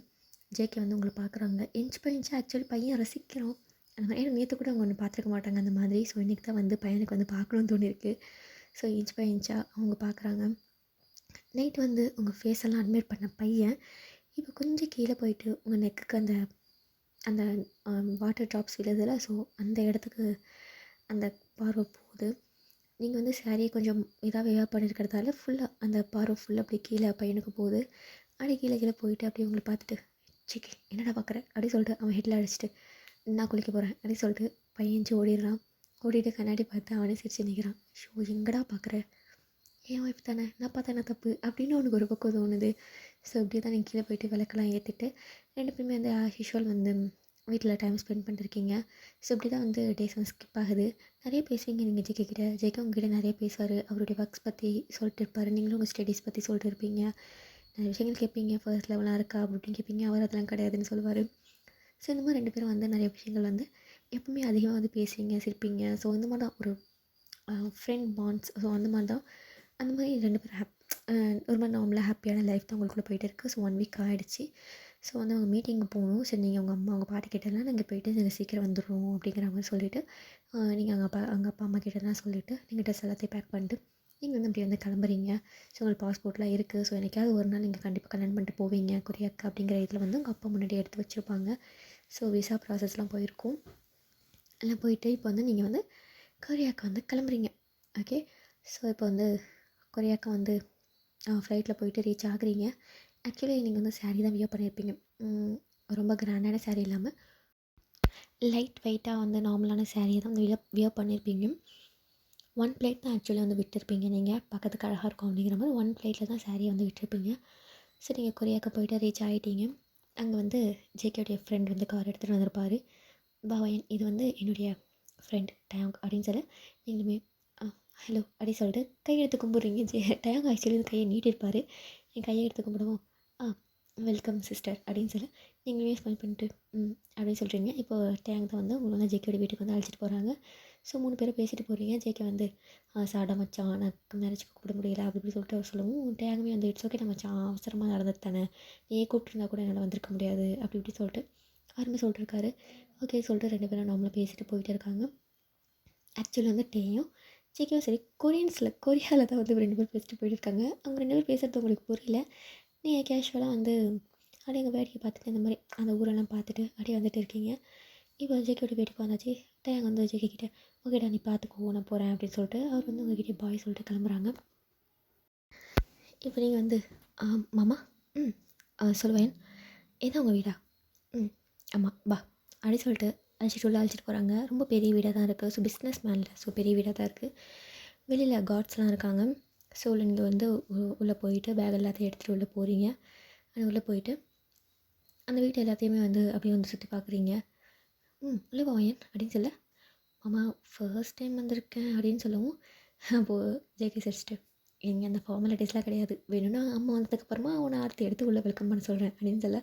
ஜேகே வந்து உங்கள பார்க்குறாங்க. இன்ச் பை இன்ச்சா ஆக்சுவலி பையன் ரசிக்கிறான். அந்த மாதிரி ஏன்னா நேற்று கூட அவங்க ஒன்று பார்த்துருக்க மாட்டாங்க அந்த மாதிரி. ஸோ இன்றைக்கி தான் வந்து பையனுக்கு வந்து பார்க்கணும்னு தோணியிருக்கு. ஸோ இன்ச் பை இன்ச்சா அவங்க பார்க்குறாங்க. நைட் வந்து உங்கள் ஃபேஸ் எல்லாம் அட்மையர் பண்ண பையன் இப்போ கொஞ்சம் கீழே போயிட்டு உங்கள் நெக்குக்கு அந்த அந்த வாட்டர் ட்ராப்ஸ் விழுதுல. ஸோ அந்த இடத்துக்கு அந்த பார்வை போகுது. நீங்கள் வந்து சாரியை கொஞ்சம் இதாக வேவ் பண்ணியிருக்கிறதால ஃபுல்லாக அந்த பார்வை ஃபுல்லாக அப்படி கீழே பையனுக்கு போகுது. அப்படி கீழே கீழே போயிட்டு அப்படியே உங்களை பார்த்துட்டு சிக்கி என்னடா பார்க்குற அப்படி சொல்லிட்டு அவன் ஹெட்டில் அடிச்சுட்டு நான் குளிக்க போகிறேன் அப்படி சொல்லிட்டு பையன்ச்சு ஓடிடுறான். ஓடிட்டு கண்ணாடி பார்த்து அவனே சிரிச்சு நிற்கிறான். ஷோ எங்கடா பார்க்குற என் ஒய்ஃப் தானே நான் பார்த்தா என்ன தப்பு அப்படின்னு அவனுக்கு ஒரு பக்கம் தோணுது. ஸோ இப்படி தான் நீங்கள் கீழே போயிட்டு விளக்கெல்லாம் ஏற்றிட்டு 2 பேருமே வந்து ஆஸ் யூஷுவல் வந்து வீட்டில் டைம் ஸ்பெண்ட் பண்ணிருக்கீங்க. ஸோ இப்படி தான் வந்து டேஸ் வந்து ஸ்கிப் ஆகுது. நிறைய பேசுவீங்க நீங்கள் ஜேகே கிட்ட. ஜேகே உங்ககிட்ட நிறைய பேசுவார். அவருடைய ஒர்க்ஸ் பற்றி சொல்லிட்டு இருப்பார். நீங்களும் உங்கள் ஸ்டடீஸ் பற்றி சொல்லிட்டு இருப்பீங்க. நிறைய விஷயங்கள் கேட்பீங்க. ஃபர்ஸ்ட் லெவலாக இருக்கா அப்படின்னு கேட்பீங்க. அவர் அதெல்லாம் கிடையாதுன்னு சொல்லுவார். ஸோ இந்த மாதிரி 2 பேரும் வந்து நிறைய விஷயங்கள் வந்து எப்பவுமே அதிகமாக வந்து பேசுவீங்க, சிரிப்பீங்க. ஸோ இந்த மாதிரி தான் ஒரு ஃப்ரெண்ட் பாண்ட்ஸ். ஸோ அந்த மாதிரி தான் அந்த மாதிரி 2 பேரும் ஒரு மாதிரி நார்மலாக ஹாப்பியான லைஃப் தான் உங்களுக்குள்ளே போயிட்டு இருக்குது. ஸோ 1 வீக் ஆகிடுச்சு. ஸோ வந்து அவங்க மீட்டிங்கு போகணும். சரி நீங்கள் உங்கள் அம்மா அவங்க பாட்டி கிட்டலாம் நாங்கள் போயிட்டு நாங்கள் சீக்கிரம் வந்துடுறோம் அப்படிங்கிற மாதிரி சொல்லிவிட்டு நீங்கள் அங்கே அப்பா அம்மா கிட்டலாம் சொல்லிவிட்டு நீங்கள் ட்ரெஸ் எல்லாத்தையும் பேக் பண்ணிட்டு நீங்கள் வந்து அப்படி வந்து கிளம்புறீங்க. ஸோ உங்களுக்கு பாஸ்போர்ட்லாம் இருக்குது. ஸோ என்னைக்காவது ஒரு நாள் நீங்கள் கண்டிப்பாக கல்யாணம் பண்ணிட்டு போவீங்க கொரியாக்கு அப்படிங்கிற இதில் வந்து உங்கள் அப்பா முன்னாடி எடுத்து வச்சுருப்பாங்க. ஸோ விசா ப்ராசஸ்லாம் போயிருக்கும். எல்லாம் போயிட்டு இப்போ வந்து நீங்கள் வந்து கொரியாவுக்கு வந்து கிளம்புறீங்க. ஓகே. ஸோ இப்போ வந்து கொரியாவுக்கு வந்து ஃப்ளைட்டில் போயிட்டு ரீச் ஆகுறீங்க. ஆக்சுவலி நீங்கள் வந்து சாரீ தான் வியர் பண்ணியிருப்பீங்க. ரொம்ப கிராண்டான சாரீ இல்லாமல் லைட் வெயிட்டாக வந்து நார்மலான சாரியை தான் வந்து வியர் பண்ணியிருப்பீங்க. 1 பிளேட் தான் ஆக்சுவலி வந்து விட்டுருப்பீங்க. நீங்கள் பக்கத்துக்கு அழகாக இருக்கும் அப்படிங்கிற மாதிரி 1 பிளேட்டில் தான் சாரியை வந்து விட்டுருப்பீங்க. ஸோ நீங்கள் கொரியாவுக்கு போயிட்டு ரீச் ஆகிட்டீங்க. அங்கே வந்து ஜேகேடைய ஃப்ரெண்ட் வந்து கார் எடுத்துகிட்டு வந்திருப்பார். பவயன் இது வந்து என்னுடைய ஃப்ரெண்ட் டயாங் அப்படின்னு சொல்லி நீங்களுமே ஹலோ அப்படி சொல்லிட்டு கையெடுத்து கும்பிட்றீங்க. டயாங் ஆக்சுவலி வந்து கையை நீட்டிருப்பார். என் கையை எடுத்து கும்பிடுவோம். வெல்கம் சிஸ்டர் அப்படின்னு சொல்லி நீங்களுமே ஸ்மைல் பண்ணிட்டு அப்படின்னு சொல்கிறீங்க. இப்போ டேங் தான் வந்து உங்களை வந்து ஜேகேயோட வீட்டுக்கு வந்து அழைச்சிட்டு போகிறாங்க. ஸோ 3 பேரும் பேசிட்டு போகிறீங்க. ஜேகே வந்து சாடா மச்சான் நான் மேரேஜ்க்கு கூப்பிட முடியல அப்படி இப்படி சொல்லிட்டு அவர் சொல்லவும் டேங்குமே வந்து இட்ஸ் ஓகே மச்சான் அவசரமாக நடந்தது தானே நீ கூப்பிட்டுருந்தா கூட என்னால் வந்திருக்க முடியாது அப்படி இப்படி சொல்லிட்டு அவருமே சொல்லிட்டுருக்காரு. ஓகே சொல்லிட்டு 2 பேரும் நார்மலாக பேசிட்டு போயிட்டு இருக்காங்க. ஆக்சுவலி வந்து டேயும் ஜேகேவும் சரி கொரியாவில் தான் வந்து 2 பேர் பேசிட்டு போயிட்டுருக்காங்க. அவங்க 2 பேர் பேசுகிறது உங்களுக்கு புரியல. நீங்கள் கேஷுவலாக வந்து அப்படியே எங்கள் வேடிக்கை பார்த்துட்டு இந்த மாதிரி அந்த ஊரெல்லாம் பார்த்துட்டு அப்படியே வந்துட்டு இருக்கீங்க. இப்போ ஜேகேயோட வீட்டுக்கு வந்தாச்சு. டேங் வந்து ஜேகே கிட்டே ஓகேடா நீ பார்த்துக்கோ நான் போகிறேன் அப்படின்னு சொல்லிட்டு அவர் வந்து உங்ககிட்டே பாய் சொல்லிட்டு கிளம்புறாங்க. இப்போ நீங்கள் வந்து மாமா சொல்லுவேன் இதான் உங்கள் வீடா ஆமாம் பா அப்படி சொல்லிட்டு அழைச்சிட்டு போகிறாங்க. ரொம்ப பெரிய வீடாக தான் இருக்குது. ஸோ பிஸ்னஸ் மேனில் ஸோ பெரிய வீடாக தான் இருக்குது. வெளியில் கார்ட்ஸ்லாம் இருக்காங்க. ஸோ நீங்கள் வந்து உள்ளே போயிட்டு பேக் எல்லாத்தையும் எடுத்துகிட்டு உள்ளே போகிறீங்க. அது உள்ளே போயிட்டு அந்த வீட்டை எல்லாத்தையுமே வந்து அப்படியே வந்து சுற்றி பார்க்குறீங்க. உள்ளே வாயன் அப்படின்னு சொல்ல மாமா ஃபர்ஸ்ட் டைம் வந்திருக்கேன் அப்படின்னு சொல்லவும் அப்போது ஜேகே சிரிச்சிட்டு இங்கே அந்த ஃபார்மாலிட்டிஸ்லாம் கிடையாது வேணும்னா அம்மா வந்ததுக்கப்புறமா அவனை ஆர்த்தி எடுத்து உள்ளே வெல்கம் பண்ண சொல்கிறேன் அப்படின்னு சொல்ல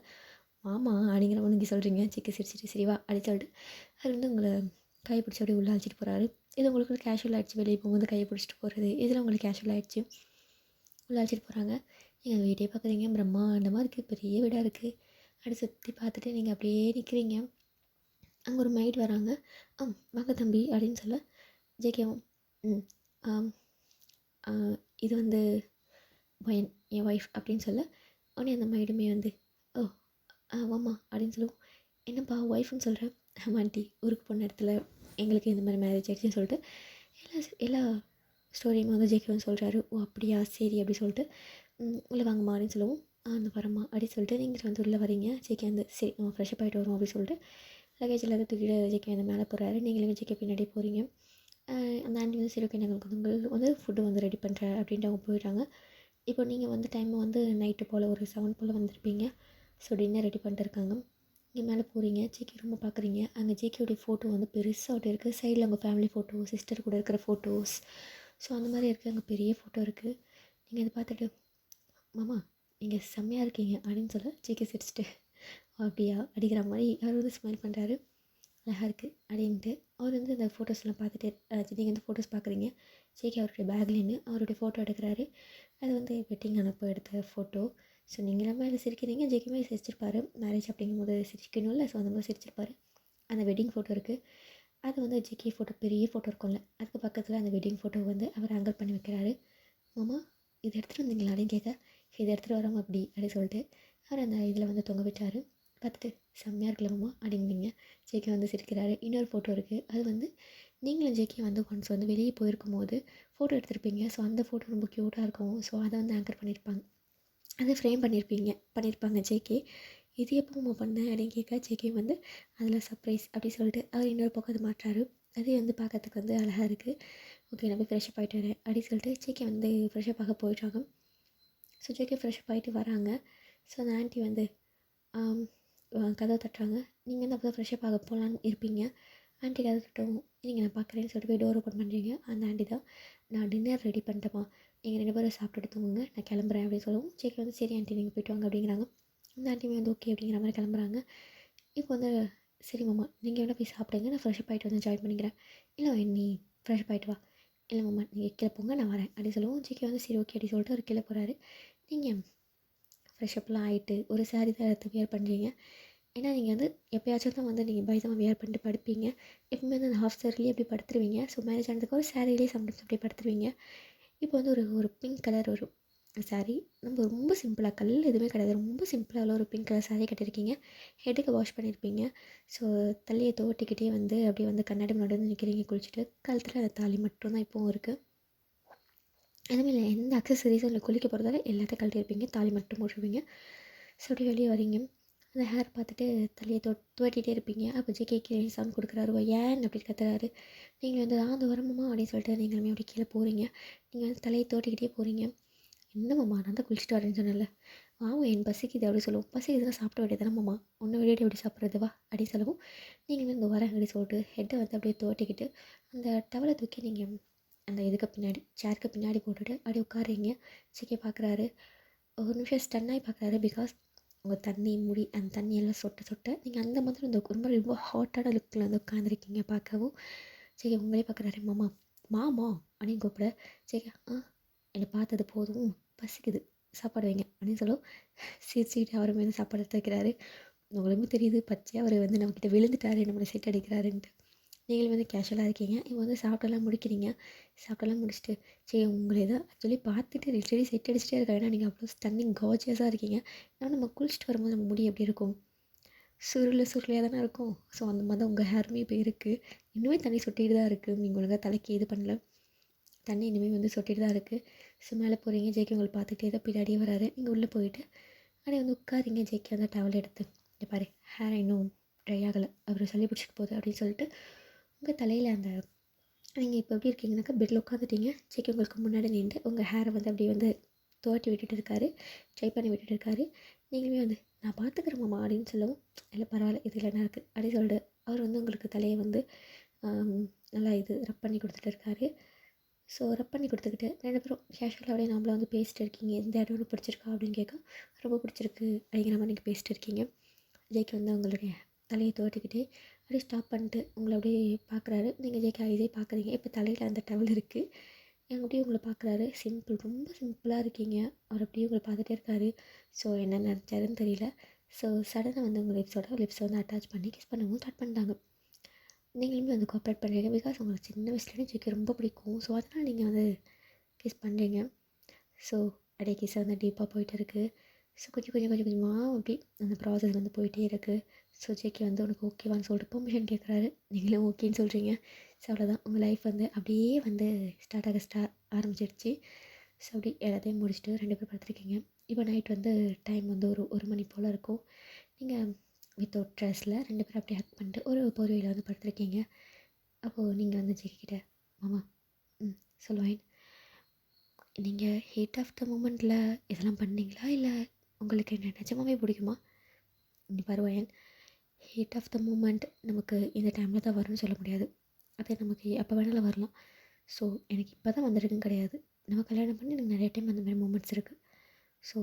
மாமா அப்படிங்கிற உனக்கு சொல்கிறீங்க. ஜேகே சிரிச்சிட்டு சரிவா அப்படி சொல்லிட்டு அது வந்து உங்களை கையை பிடிச்சி அப்படியே உள்ளே அழைச்சிட்டு போகிறாரு. இது உங்களுக்கு கேஷுவல் ஆகிடுச்சு. வெளியே போகும்போது கையை பிடிச்சிட்டு போகிறது இதில் உங்களுக்கு கேஷுவல் ஆகிடுச்சு. உள்ளே அழைச்சிட்டு போகிறாங்க. நீங்கள் வீட்டே பார்க்குறீங்க. பிரம்மாண்டமாக இருக்குது. பெரிய வீடாக இருக்குது. அப்படி சுற்றி பார்த்துட்டு நீங்கள் அப்படியே நிற்கிறீங்க. அங்கே ஒரு மைட் வராங்க. வாங்க தம்பி அப்படின்னு சொல்ல ஜேகேவும் இது வந்து பையன் என் ஒய்ஃப் அப்படின்னு சொல்ல உடனே அந்த மைடுமே வந்து வாம்மா அப்படின்னு சொல்லுவோம். என்னப்பா ஒய்ஃப்னு சொல்கிறேன். ஆமாண்டி ஊருக்கு போன இடத்துல எங்களுக்கு இந்த மாதிரி மேரேஜ் ஆகிடுச்சின்னு சொல்லிட்டு எல்லா ஸ்டோரியுமே வந்து ஜேகேவும் சொல்கிறாரு. ஓ அப்படியா சரி அப்படி சொல்லிட்டு உள்ளே வாங்கம்மா அப்படின்னு சொல்லுவோம். அந்த வரம்மா அப்படின்னு சொல்லிட்டு நீங்கள் வந்து உள்ளே வரீங்க. ஜேகே வந்து சரி நம்ம ஃப்ரெஷ்அப் ஆகிட்டு வரோம் அப்படின்னு சொல்லிட்டு லக்கேஜ் எல்லாத்தையும் தூக்கிட்டு ஜேகே வந்து மேலே போகிறாரு. நீங்களுமே ஜேகே பின்னாடி போகிறீங்க. அந்த ஆண்டி வந்து சரி ஓகே நாங்கள் வந்து ஃபுட்டு வந்து ரெடி பண்ணுறேன் அப்படின்ட்டு அவங்க போயிட்டாங்க. இப்போ நீங்கள் வந்து டைமை வந்து நைட்டு போல் ஒரு 7 போல் வந்திருப்பீங்க. ஸோ டின்னர் ரெடி பண்ணிட்டு இருக்காங்க. நீங்கள் மேலே போகிறீங்க. ஜேகே ரூமை பார்க்குறீங்க. அங்கே ஜேகேயோடைய ஃபோட்டோ வந்து பெருசாக இருக்குது. சைடில் அவங்க ஃபேமிலி ஃபோட்டோ சிஸ்டர் கூட இருக்கிற ஃபோட்டோஸ் ஸோ அந்த மாதிரி இருக்குது. அங்கே பெரிய ஃபோட்டோ இருக்குது. நீங்கள் இதை பார்த்துட்டு மாமா நீங்கள் செம்மையாக இருக்கீங்க அப்படின்னு சொல்ல ஜேகே சிரிச்சிட்டு அப்படியா அடிக்கிற மாதிரி அவர் வந்து ஸ்மைல் பண்ணுறாரு. அழகாக இருக்குது அப்படின்ட்டு அவர் வந்து அந்த ஃபோட்டோஸ்லாம் பார்த்துட்டு நீங்கள் வந்து ஃபோட்டோஸ் பார்க்குறீங்க. ஜேகே அவருடைய பேக்லேருந்து அவருடைய ஃபோட்டோ எடுக்கிறாரு. அது வந்து வெட்டிங் அனுப்ப எடுத்த ஃபோட்டோ. ஸோ நீங்கள் எல்லாமே அதில் சிரிக்கிறீங்க, ஜேகேமே சிரிச்சிருப்பாரு. மேரேஜ் அப்படிங்கும்போது சிரிக்கணும்ல, ஸோ அந்த மாதிரி சிரிச்சிருப்பாரு. அந்த வெட்டிங் ஃபோட்டோ இருக்குது. அது வந்து ஜேகே ஃபோட்டோ பெரிய ஃபோட்டோ இருக்கும்ல, அதுக்கு பக்கத்தில் அந்த வெட்டிங் ஃபோட்டோ வந்து அவர் ஆங்கர் பண்ணி வைக்கிறாரு. மாமா இதை எடுத்துகிட்டு வந்தீங்களா அப்படின்னு கேட்க, இதை எடுத்துகிட்டு வராமல் அப்படி அப்படின்னு சொல்லிட்டு அவர் அந்த இதில் வந்து தொங்க விட்டார். பார்த்துட்டு செம்மையாக இருக்கல மாமா அப்படிங்கிறீங்க. ஜேகே வந்து சிரிக்கிறாரு. இன்னொரு ஃபோட்டோ இருக்குது. அது வந்து நீங்களும் ஜேகே வந்து ஒன்ஸ் வந்து வெளியே போயிருக்கும் போது ஃபோட்டோ எடுத்திருப்பீங்க. ஸோ அந்த ஃபோட்டோ ரொம்ப க்யூட்டாக இருக்கும். ஸோ அதை வந்து ஆங்கர் பண்ணியிருப்பாங்க, அதை ஃப்ரேம் பண்ணியிருப்பாங்க ஜேகே. இது எப்போ பண்ணேன் அப்படின்னு கேட்க, ஜேகே வந்து அதில் சர்ப்ரைஸ் அப்படி சொல்லிட்டு அவர் இன்னொரு பக்கம் அது மாட்டுறாரு. அதே வந்து பார்க்கறதுக்கு வந்து அழகாக இருக்குது. ஓகே நான் போய் ஃப்ரெஷ்அப் ஆகிட்டு வரேன் அப்படின்னு சொல்லிட்டு ஜேகே வந்து ஃப்ரெஷ்அப் ஆக போயிட்டாங்க. ஸோ ஜேகே ஃப்ரெஷ்அப் ஆகிட்டு வராங்க. ஸோ அந்த ஆண்டி வந்து கதவை தட்டுறாங்க. நீங்கள் வந்து அப்போ தான் ஃப்ரெஷ்அப் ஆக போகலான்னு இருப்பீங்க. ஆண்டி கதவை தட்டவும் நீங்கள் நான் பார்க்குறேன்னு சொல்லிட்டு போய் டோர் ஓப்பன் பண்ணுறீங்க. அந்த ஆண்டி தான், நான் டின்னர் ரெடி பண்ணிட்டேம்மா, நீங்கள் 2 பேரும் சாப்பிட்டுட்டு தூங்குங்க, நான் கிளம்புறேன் அப்படின்னு சொல்லவும் ஜேகே வந்து சரி ஆண்டி நீங்கள் போய்ட்டு வாங்க அப்படிங்கிறாங்க. அந்த ஆண்டியுமே வந்து ஓகே அப்படிங்கிற மாதிரி கிளம்புறாங்க. இப்போ வந்து சரி மாமா நீங்கள் வேணால் போய் சாப்பிடுங்க, நான் ஃப்ரெஷ்அப் ஆகிட்டு வந்து ஜாயின் பண்ணிக்கிறேன். இல்லை நீ ஃப்ரெஷ்அப் ஆகிட்டு வா. இல்லை மாமா நீங்கள் கீழே போங்க நான் வரேன் அப்படின்னு சொல்லவும் ஜேகே வந்து சரி ஓகே அப்படின்னு சொல்லிட்டு அவர் கீழே போகிறாரு. நீங்கள் ஃப்ரெஷ்அப்லாம் ஆகிட்டு ஒரு சாரீ தான் எடுத்து வியர் பண்ணுறீங்க. ஏன்னா நீங்கள் வந்து எப்போயாச்சும் தான் வந்து நீங்கள் பைஜாமா வியர் பண்ணிட்டு படுப்பீங்க. எப்பவுமே வந்து அந்த ஹாஃப் சாரிலேயே அப்படி படுத்துருவீங்க. ஸோ மேரேஜ் ஆனதுக்கு ஒரு சாரிலேயே சம்டைம்ஸ் அப்படியே படுத்துருவீங்க. இப்போ வந்து ஒரு ஒரு பிங்க் கலர் ஒரு சாரீ, நம்ம ரொம்ப சிம்பிளாக கல் எதுவுமே கிடையாது, ரொம்ப சிம்பிளாக ஒரு பிங்க் கலர் சாரீ கட்டியிருக்கீங்க. ஹெட்டுக்கு வாஷ் பண்ணியிருப்பீங்க. ஸோ தலையை துவட்டிக்கிட்டே வந்து அப்படியே வந்து கண்ணாடி முன்னாடி வந்து நிற்கிறீங்க குளிச்சுட்டு. கழுத்தில் அந்த தாலி மட்டும்தான் இப்போவும் இருக்குது. எதுவுமே இல்லை, எந்த அக்சசரிஸும் இல்லை. குளிக்க போகிறதால எல்லாத்தையும் கழட்டியிருப்பீங்க, தாலி மட்டும் போட்டுருவீங்க. ஸோ அப்படியே வெளியே வரீங்க. அந்த ஹேர் பார்த்துட்டு தலையை துவட்டிகிட்டே இருப்பீங்க. அப்போ ஜேகேக்கு சவுண்ட் கொடுக்குறாரு, ஏன் அப்படி கத்துறாரு. நீங்கள் வந்து அந்த வரமாமா அப்படின்னு சொல்லிட்டு நீங்களுமே அப்படி கீழே போகிறீங்க. நீங்கள் வந்து தலையை துவட்டிக்கிட்டே போகிறீங்க. என்னம்மாம்மா நான் தான் குளிச்சுட்டு வரேன்னு சொன்னேன்ல, ஆமாம் என் பசிக்குது அப்படி சொல்லுவோம். பசிக்குதுன்னா சாப்பிட வேண்டியதானே மாமா, உன்னை விளையாடி எப்படி சாப்பிட்றது வா அப்படின்னு சொல்லவும் நீங்கள் வந்து வரேன் அப்படின்னு சொல்லிட்டு ஹெட்டை வந்து அப்படியே துவட்டிக்கிட்டு அந்த டவலை தூக்கி நீங்கள் அந்த இதுக்கு பின்னாடி சேருக்கு பின்னாடி போட்டுட்டு அப்படியே உட்காருங்க. ஜேகே பார்க்குறாரு. ஒரு நிமிஷம் ஸ்டன்னாகி பார்க்குறாரு. பிகாஸ் உங்கள் தண்ணி முடி அந்த தண்ணியெல்லாம் சொட்ட நீங்கள் அந்த மாதிரி இந்த ரொம்ப ஹாட்டான லுக்கில் வந்து உட்காந்துருக்கீங்க. பார்க்கவும் ஜேகே உங்களே பார்க்குறாரு. மாமா மாமா அப்படின்னு கூப்பிட ஜேகே என்னை பார்த்தது போதும், பசிக்குது சாப்பாடு வைங்க அப்படின்னு சொல்லுவோம். சிரிச்சுக்கிட்டு அவர் மேலே சாப்பாடு எடுத்து வைக்கிறாரு. உங்களுமே தெரியுது பச்சையாக அவர் வந்து நம்மக்கிட்ட விழுந்துட்டாரு, நம்மளை செட் அடிக்கிறாருன்ட்டு. நீங்களும் வந்து கேஷுவலாக இருக்கீங்க. இப்போ வந்து சாப்பிட்டெல்லாம் முடிக்கிறீங்க. சாப்பிட்டெல்லாம் முடிச்சுட்டு சரி உங்களே தான் ஆக்சுவலி பார்த்துட்டு லிட்டரலி செட் அடிச்சிட்டே இருக்காங்க. ஏன்னா நீங்கள் அவ்வளோ ஸ்டன்னிங் கார்ஜியஸாக இருக்கீங்க. ஆனால் நம்ம குளிச்சுட்டு வரும்போது நம்ம முடி எப்படி இருக்கும், சுருளையாக தானே இருக்கும். ஸோ அந்த மாதிரி தான் உங்கள் ஹேருமே இப்போ இருக்குது. இன்னுமே தண்ணி சொட்டிகிட்டு தான் இருக்குது. நீங்கள் ஒழுங்காக தலைக்கு இது பண்ணல, தண்ணி இனிமேல் வந்து சொட்டிட்டு தான் இருக்குது. ஸோ மேலே போகிறீங்க. ஜேகே உங்களை பார்த்துக்கிட்டே தான் பின்னாடியே வராரு. நீங்கள் உள்ளே போயிட்டு அப்படியே வந்து உட்காரிங்க. ஜேகே அந்த டவல் எடுத்து இங்கே பாரு ஹேர் இன்னும் ட்ரை ஆகலை, அவர் சளி பிடிச்சிட்டு போகுது அப்படின்னு சொல்லிட்டு உங்கள் தலையில் அந்த நீங்கள் இப்போ எப்படி இருக்கீங்கன்னாக்கா பெட்டில் உட்காந்துட்டீங்க. ஜேகே உங்களுக்கு முன்னாடி நின்று உங்கள் ஹேரை வந்து அப்படியே வந்து துவட்டி விட்டுட்டு இருக்காரு, ட்ரை பண்ணி விட்டுட்டு இருக்காரு. நீங்களுமே வந்து நான் பார்த்துக்கிறேன் மாமா அப்படின்னு சொல்லவும் இல்லை பரவாயில்ல இதில் என்ன இருக்குது அப்படின்னு சொல்லிட்டு அவர் வந்து உங்களுக்கு தலையை வந்து நல்லா இது ரப் பண்ணி கொடுத்துட்டு இருக்காரு. ஸோ ரப் பண்ணி கொடுத்துக்கிட்டு 2 பேரும் கேஷுவலாக அப்படியே நம்மள வந்து பேசிட்டு இருக்கீங்க. எந்த இடம் உனக்கு பிடிச்சிருக்கா அப்படின்னு கேட்க, ரொம்ப பிடிச்சிருக்கு அப்படிங்கிற மாதிரி நீங்கள் பேசிட்டு இருக்கீங்க. ஜேகே வந்து உங்களுடைய தலையை துவட்டிக்கிட்டே அப்படியே ஸ்டாப் பண்ணிட்டு உங்களை அப்படியே பார்க்குறாரு. நீங்கள் ஜேகே இதே பார்க்குறீங்க. இப்போ தலையில் அந்த டவல் இருக்குது. அப்படியே உங்களை பார்க்குறாரு. சிம்பிள், ரொம்ப சிம்பிளாக இருக்கீங்க. அவர் அப்படியே உங்களை பார்த்துட்டே இருக்காரு. ஸோ என்ன நினச்சாருன்னு தெரியல. ஸோ சடனாக வந்து உங்கள் லிப்ஸை வந்து அட்டாச் பண்ணி கிஸ் பண்ணவும் ஸ்டார்ட் பண்ணிட்டாங்க. நீங்களுமே வந்து கோஆப்ரேட் பண்ணுறீங்க. பிகாஸ் உங்களுக்கு சின்ன வயசுலேயே ஜேகே ரொம்ப பிடிக்கும். ஸோ அதனால் நீங்கள் வந்து கிஸ் பண்ணுறீங்க. ஸோ அப்படியே கிஸ் வந்து டீப்பாக போயிட்டு இருக்குது. ஸோ கொஞ்சமாக அப்படி அந்த ப்ராசஸ் வந்து போயிட்டே இருக்குது. ஸோ ஜேகே வந்து உனக்கு ஓகேவான்னு சொல்லிட்டு பெர்மிஷன் கேட்குறாரு. நீங்களும் ஓகேன்னு சொல்கிறீங்க. ஸோ அவ்வளோதான், உங்கள் லைஃப் வந்து அப்படியே வந்து ஸ்டார்ட் ஆரம்பிச்சிடுச்சு. ஸோ அப்படி எல்லாத்தையும் முடிச்சுட்டு 2 பேரும் படுத்துருக்கீங்க. இப்போ நைட் வந்து டைம் வந்து ஒரு மணி போல் இருக்கும். நீங்கள் வித்தவுட் ட்ரெஸ்ஸில் 2 பேரும் அப்படியே ஹக் பண்ணிட்டு ஒரு போர்வையில் வந்து படுத்துருக்கீங்க. அப்போது நீங்கள் வந்து ஜேகே கிட்ட மாமா சொல்லுவேன், நீங்கள் ஹீட் ஆஃப் த மூமெண்ட்டில் இதெல்லாம் பண்ணீங்களா, இல்லை உங்களுக்கு என்ன நிஜமாவே பிடிக்குமா? இங்கே பருவாயன், ஹீட் ஆஃப் த மூமெண்ட் நமக்கு இந்த டைமில் தான் வரும்னு சொல்ல முடியாது. அது நமக்கு எப்போ வேணாலும் வரலாம். ஸோ எனக்கு இப்போ தான் வந்துருக்குன்னு கிடையாது. நம்ம கல்யாணம் பண்ணி எனக்கு நிறைய டைம் அந்த மாதிரி மூமெண்ட்ஸ் இருக்குது. ஸோ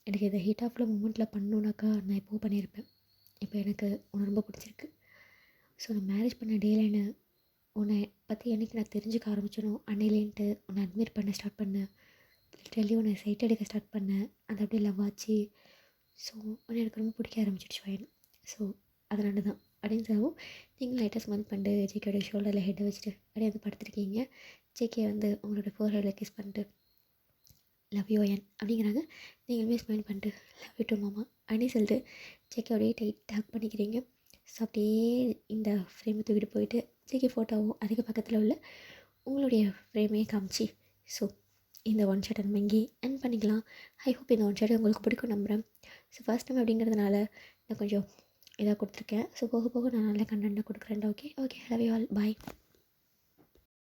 எனக்கு இந்த ஹீட் ஆஃப்ல மூமெண்ட்டில் பண்ணணுன்னாக்கா நான் எப்போவும் பண்ணியிருப்பேன். இப்போ எனக்கு உன்னை ரொம்ப பிடிச்சிருக்கு. ஸோ நான் மேரேஜ் பண்ண டேலேன்னு உன்னை பற்றி என்றைக்கு நான் தெரிஞ்சுக்க ஆரம்பிச்சனோ அன்னையிலேன்ட்டு உன்னை அட்மையர் பண்ண ஸ்டார்ட் பண்ணேன். லிட்ரலி உன்னை சைட் அடிக்க ஸ்டார்ட் பண்ணேன். அது அப்படியே லவ் ஆச்சு. ஸோ உன்னை எனக்கு ரொம்ப பிடிக்க ஆரம்பிச்சிடுச்சு வயன். ஸோ அதனால தான் அப்படின்னு சொல்லவும் நீங்களும் லைட்டாக ஸ்மெல் பண்ணிட்டு ஜேகேயோட ஷோல்டரில் ஹெட்டை வச்சுட்டு அப்படியே வந்து படுத்துருக்கீங்க. ஜேகே வந்து உங்களோட ஃபோர்ஹெட்டில் கிஸ் பண்ணிட்டு லவ் யூ அயன் அப்படிங்கிறாங்க. நீங்களுமே ஸ்மைல் பண்ணிட்டு லவ் யூ டூ மாமா அப்படின்னு சொல்லிட்டு ஜேகேயோடய டைட் ஹக் பண்ணிக்கிறீங்க. ஸோ அப்படியே இந்த ஃப்ரேமை தூக்கிட்டு போயிட்டு ஜேகே ஃபோட்டோவும் அதுக்கு பக்கத்தில் உள்ள உங்களுடைய ஃப்ரேமே காமிச்சு ஸோ இந்த ஒன் ஷாட் நம்ம இங்கே என் பண்ணிக்கலாம். ஐ ஹோப் இந்த ஒன் ஷாட் உங்களுக்கு பிடிக்கும் நம்புகிறேன். ஸோ ஃபர்ஸ்ட் டைம் அப்படிங்கிறதுனால நான் கொஞ்சம் இதாக கொடுத்துருக்கேன். ஸோ போக போக நான் நல்ல கண்டென்ட்டாக கொடுக்குறேன்டா. Okay okay love you all bye.